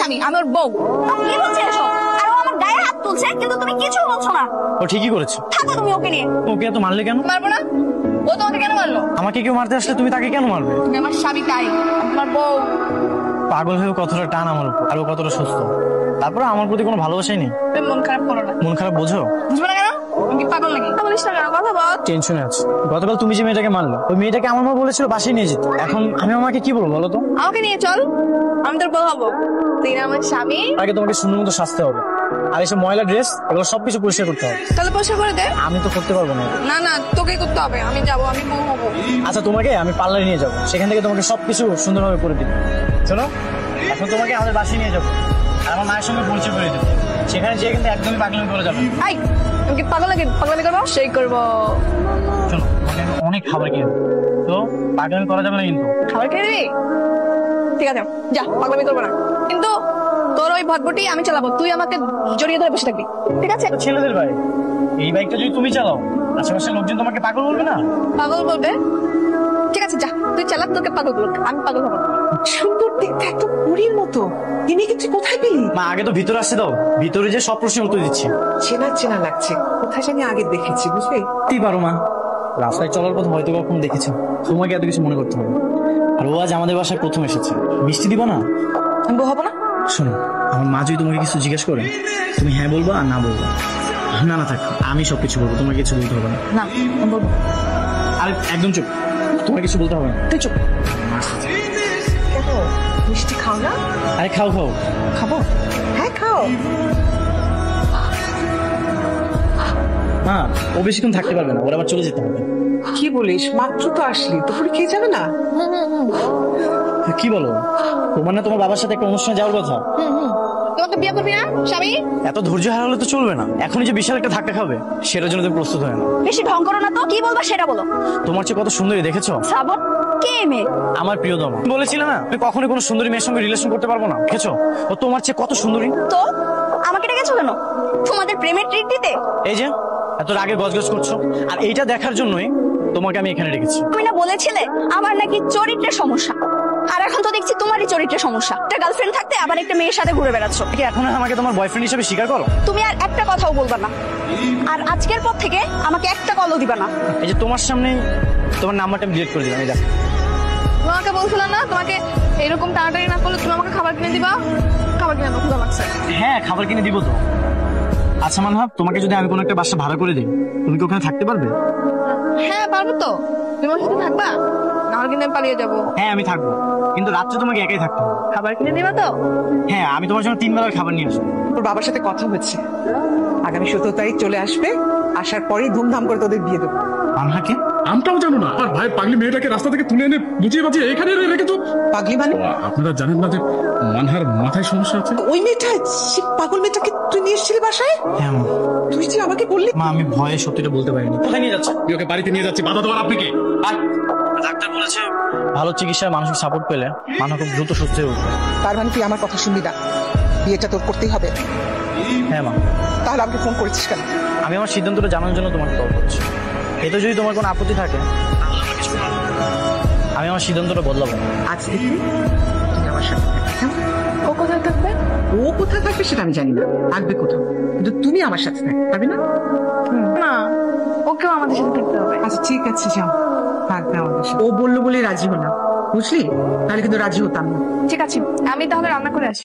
স্বামী, আমি ওর বউ। কি বলছে এসব? আর ও আমার গায়ে হাত তুলছে কিন্তু তুমি কিছু বলছো না। ও ঠিকই করেছে। থাকো তুমি ওকে নিয়ে। ওকে এত মারলে কেন? মারবো না? ও তোমাকে কেন মারলো? আমাকে কেউ মারতে আসলে তুমি তাকে কেন মারবে? তুমি আমার স্বামী, তাই আমার বউ। পাগল হয়ে কতটা টান আমার উপর, আর ও কতটা সুস্থ, তারপরে আমার প্রতি কোনো ভালোবাসাই নেই। তুমি মন খারাপ করো না। মন খারাপ বোঝো? বুঝবো না কেন? তুমি কি পাগল নাকি? বলিস না কেন, কথা বল। টেনশনে আছে। গতকাল তুমি যে মেয়েটাকে মারলো, ওই মেয়েটাকে আমার মা বলেছিল বাসায় নিয়ে যেতে। এখন আমি আমাকে কি বলবো বলো তো? আমাকে নিয়ে চল, আমি তোর বউ হবো। তুই না আমার স্বামী। আগে তোমাকে সুন্দর মতো সাজতে হবে, আর এসব ময়লা ড্রেস এগুলো সবকিছু পরিষ্কার করতে হবে। তাহলে পয়সা করে দে। আমি তো করতে পারবো না। না না, তোকেই করতে হবে। আমি যাবো, আমি বউ হবো। আচ্ছা, তোমাকে আমি পার্লারে নিয়ে যাবো, সেখান থেকে তোমাকে সবকিছু সুন্দরভাবে করে দিবো। চলো, এখন তোমাকে আমাদের বাসায় নিয়ে যাবো, আর আমার মায়ের সঙ্গে পরিচয় করে দেবো। সেখানে যেয়ে কিন্তু একদমই পাগলামি করে যাবে। আই, আমি কি পাগল নাকি? পাগলামি করবো, সেই করবো। চলো, তোমাকে আমি অনেক খাবার কিনে দেবো, তো পাগলামি করা যাবে না কিন্তু। খাবার খেয়ে দিবি? ঠিক আছে, যা, পাগলামি করবো না। কিন্তু তোর ওই ভাগ্যটি আমি চালাবো, তুই আমাকে জড়িয়ে ধরে বসে থাকবি, ঠিক আছে? ছেলেদের বাইক, এই বাইকটা যদি তুমি চালাও, আশেপাশের লোকজন তোমাকে পাগল বলবে না? পাগল বলবে। ঠিক আছে, যা, তুই চালা, তোকে পাগল বলুক, আমি পাগল হবো। সুন্দর দেখতে, একদম পুরীর মতো। তিনি কি তুই কোথায় পেলি? মা, আগে তো ভিতরে আসতে দাও, ভিতরে যে সব প্রশ্নের উত্তর দিচ্ছি। চেনা চেনা লাগছে, কোথায় জানি আগে দেখেছি, বুঝলি? কি পারো মা, রাস্তায় চলার পথ হয়তো কখনো দেখেছো, তোমাকে এত কিছু মনে করতে হবে। আর ও আজ আমাদের বাসায় প্রথম এসেছে, মিষ্টি দিব না? আমি বউ হবো না? শোনো, আমার মা যদি তোমাকে কিছু জিজ্ঞেস করে, তুমি হ্যাঁ বলবো আর না বলবো। না না থাক, আমি সবকিছু বলবো, তোমাকে কিছু বলতে হবে না। না, আমি বলবো। আরে একদম চুপ, তোমার কিছু বলতে হবে না। তুই চুপ। কেন মিষ্টি খাও না? আরে খাও খাও। খাবো? হ্যাঁ খাও। মা, ও বেশিক্ষণ থাকতে পারবে না, ওর আবার চলে যেতে হবে। কি বলিস, মাত্র তো আসলি, দুপুরে খেয়ে যাবে না? কি বলো, তোমার না তোমার বাবার সাথে একটা অনুষ্ঠানে যাওয়ার কথা? তোমাকে বিয়ে করবি না স্বামী? এত ধৈর্য হারালে তো চলবে না, এখনই যে বিশাল একটা ধাক্কা খাবে, সেটার জন্য তুমি প্রস্তুত হয় না। বেশি ঢং করো না তো, কি বলবা সেটা বলো। তোমার চেয়ে কত সুন্দরী দেখেছো? শ্রাবণ কে মেয়ে? আমার প্রিয়তম। বলেছিলে না আমি কখনোই কোনো সুন্দরী মেয়ের সঙ্গে রিলেশন করতে পারবো না, দেখেছো? ও তোমার চেয়ে কত সুন্দরী। তো আমাকে ডেকেছো কেন? তোমাদের প্রেমের ট্রিট দিতে? এই যে এত রাগে গজগজ করছো, আর এইটা দেখার জন্যই তোমাকে আমি এখানে ডেকেছি। তুমি না বলেছিলে আমার নাকি চরিত্রের সমস্যা, আর এখন তো দেখছি তোমারই চরিত্রের সমস্যা। একটা গার্লফ্রেন্ড থাকতে আবার একটা মেয়ের সাথে ঘুরে বেড়াচ্ছ। কি এখন আমাকে তোমার বয়ফ্রেন্ড হিসেবে স্বীকার করো? তুমি আর একটা কথাও বলবা না, আর আজকের পর থেকে আমাকে একটা কলও দিবা না। এই যে তোমার সামনেই তোমার নাম্বারটা আমি ডিলিট করে দিলাম। এই দেখো, তোমাকে বলছিলাম না, তোমাকে এরকম টানাটানি না করলে তুমি আমাকে খাবার কিনে দিবা। খাবার কিনে দাও, ক্ষুধা লাগছে। হ্যাঁ খাবার কিনে দিব তো। আচ্ছা মানহাব, তোমাকে যদি আমি কোনো একটা বাসা ভাড়া করে দিই, তুমি কি ওখানে থাকতে পারবে? হ্যাঁ পারবো তো। তুমি আমার সাথে থাকবা? নাহলে কিন্তু আমি পালিয়ে যাবো। হ্যাঁ আমি থাকবো, কিন্তু রাত্রে তোমাকে একাই থাকতে হবে। খাবার কিনে দিবা তো? হ্যাঁ, আমি তোমার জন্য 3 বেলার খাবার নিয়ে আসবো। তোর বাবার সাথে কথা হচ্ছে, আগামী 17 তারিখ চলে আসবে, আসার পরেই ধুমধাম করে তোদের বিয়ে দেবো। মানহাকে আমটাও জানো না, আর ভাই পাগলি মেয়েটাকে রাস্তা থেকে তুলে এনে বুঝিয়ে বাজিয়ে এখানে রেখেছো। পাগলি মানে? আপনারা জানেন না যে মানহার মাথায় সমস্যা আছে? ওই মেয়েটা, সে পাগল মেয়েটাকে তুই নিয়ে এসেছিলি বাসায়? হ্যাঁ মা। তুই যে আমাকে বললি। মা, আমি ভয়ে সত্যিটা বলতে পারিনি। কোথায় নিয়ে যাচ্ছে? ওকে বাড়িতে নিয়ে যাচ্ছি, বাধা দেওয়ার আপনি কে? ডাক্তার বলেছে ভালো চিকিৎসায় মানসিক সাপোর্ট পেলে মানহা খুব দ্রুত সুস্থ হয়ে উঠবে। তার মানে তুই আমার কথা শুনবি না, বিয়েটা তোর করতেই হবে। হ্যাঁ মা। তাহলে আমাকে ফোন করেছিস কেন? আমি আমার সিদ্ধান্তটা জানার জন্য তোমাকে কল করছি। এতে যদি তোমার কোনো আপত্তি থাকে, আমি আমার সিদ্ধান্তটা বদলাবো না। আজ থেকে তুই আমার সাথে থাকবি, কেমন? ও কোথায় থাকবে? ও কোথায় থাকবে সেটা আমি জানি না, থাকবে কোথাও, কিন্তু তুমি আমার সাথে থাকবে, পারবি না? না, ওকেও আমাদের সাথে থাকতে হবে। আচ্ছা ঠিক আছে, যাও, থাকবে আমাদের সাথে। ও বললো বলে রাজি হলাম, বুঝলি? তাহলে কিন্তু রাজি হতাম না। ঠিক আছে, আমি তাহলে রান্না করে আসি।